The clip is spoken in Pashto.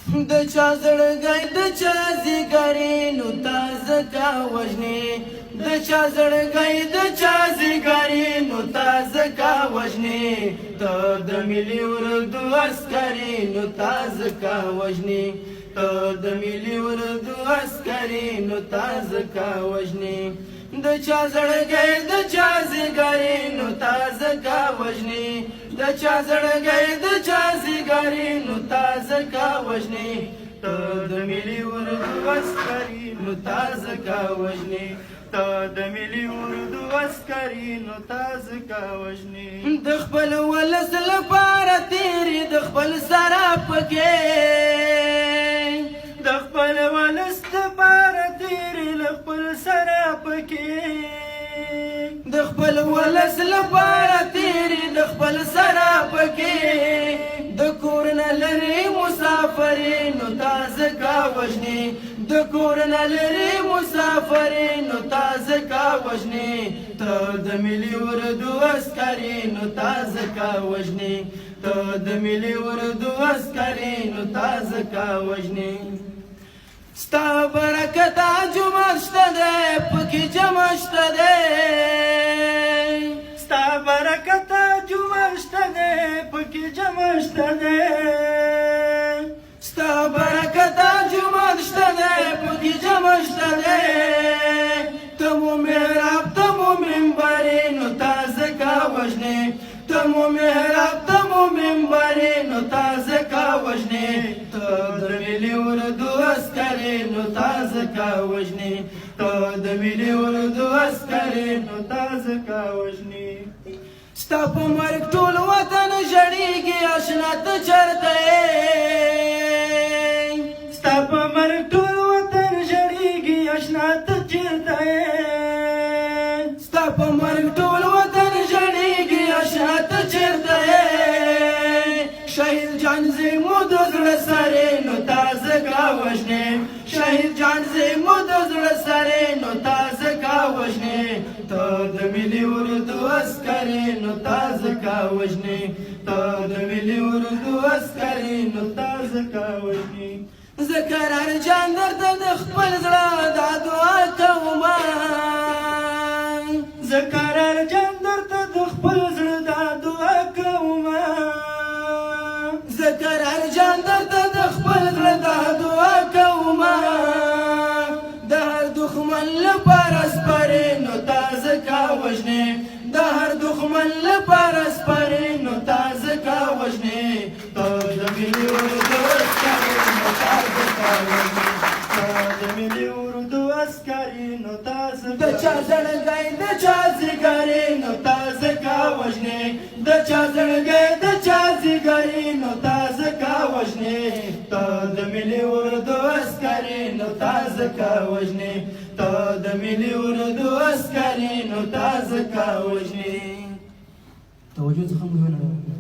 د چا زړګی د چا زیګری نو تا ځکه وژنې د چا زړګی د چا زیګری نو تا ځکه وژنې ته د ملي اردو عسکري نو تا ځکه وژنې ته د ملي اردو عسکري نو تا ځکه وژنې د چا زړګی د چا زیګری نو تا ځکه وژنې د چا زړګی د چا زیګری نو تا ځکه وژنې ته د ملي اردو عسکري نو تا ځکه وژنې ته د ملي اردو عسکري نو تا ځکه وژنې د خپل ولس لپاره تیرې د خپل سره پکې د خپل ولس لپاره تیرې له خپل سره پکې د خپل ولس لپاره تیرې د خپل سره پکې د کور نه لرې مسافرې نو تا ځکه وژنې د کور نه لرې مسافرې نو تا ځکه وژنې ته د ملي اردو عسکري نو تا ځکه وژنې ته د ملي اردو عسکري نو تا ځکه وژنې ستا برکته جومات شته دی پکې جمع شته دی ستا برکته جومات شته دی پکې جمع شته دی ستا برکته جومات شته دی پکې جمع شته دی ته مو محراب ته مو منبرې نو تا ځکه وژنې ته مو محراب ته مو منبرې نو تا ځکه وژنې ته د ملي اردو عسکري نو تا ځکه وژنې ته د ملي اردو عسکري نو تا ځکه وژنې ستا په مرګ ټول وطن ژړېږي اشنا ته چېرته یې ستا په مرګ ټول وطن ژړېږي اشنا ته چېرته یې ستا په مرګ ټول وطن ژړېږي اشنا ته چېرته یې شهید جان زمو د زړه سرې نو تا ځکه وژنې شهید جان زمو د زړه سرې نو تا ځکه وژنې ته د ملي اردو عسکري نو تا ځکه وژنې ته د ملي اردو عسکري نو تا ځکه وژنې زه قرار جان درته د خپل زړه دا دعا کومه زه قرار جان درته د خپل زړه دا دعا کومه زه قرار جان درته د خپل زړه دا دعا کومه د هر دښمن لپاره سپرې نو تا ځکه وژنې د هر دښمن لپاره سپرې نو تا ځکه وژنې ته د ملي اردو عسکري نو تا ځکه وژنې ته د ملي اردو عسکري نو تا ځکه د چا زړګی د چا زیګری نو تا ځکه وژنې د چا زړګی د چا زیګری نو تا ځکه وژنې ته د ملي اردو عسکري نو تا ځکه وژنې ته د ملي اردو عسکري نو تا ځکه وژنې توجه څخه مو ونه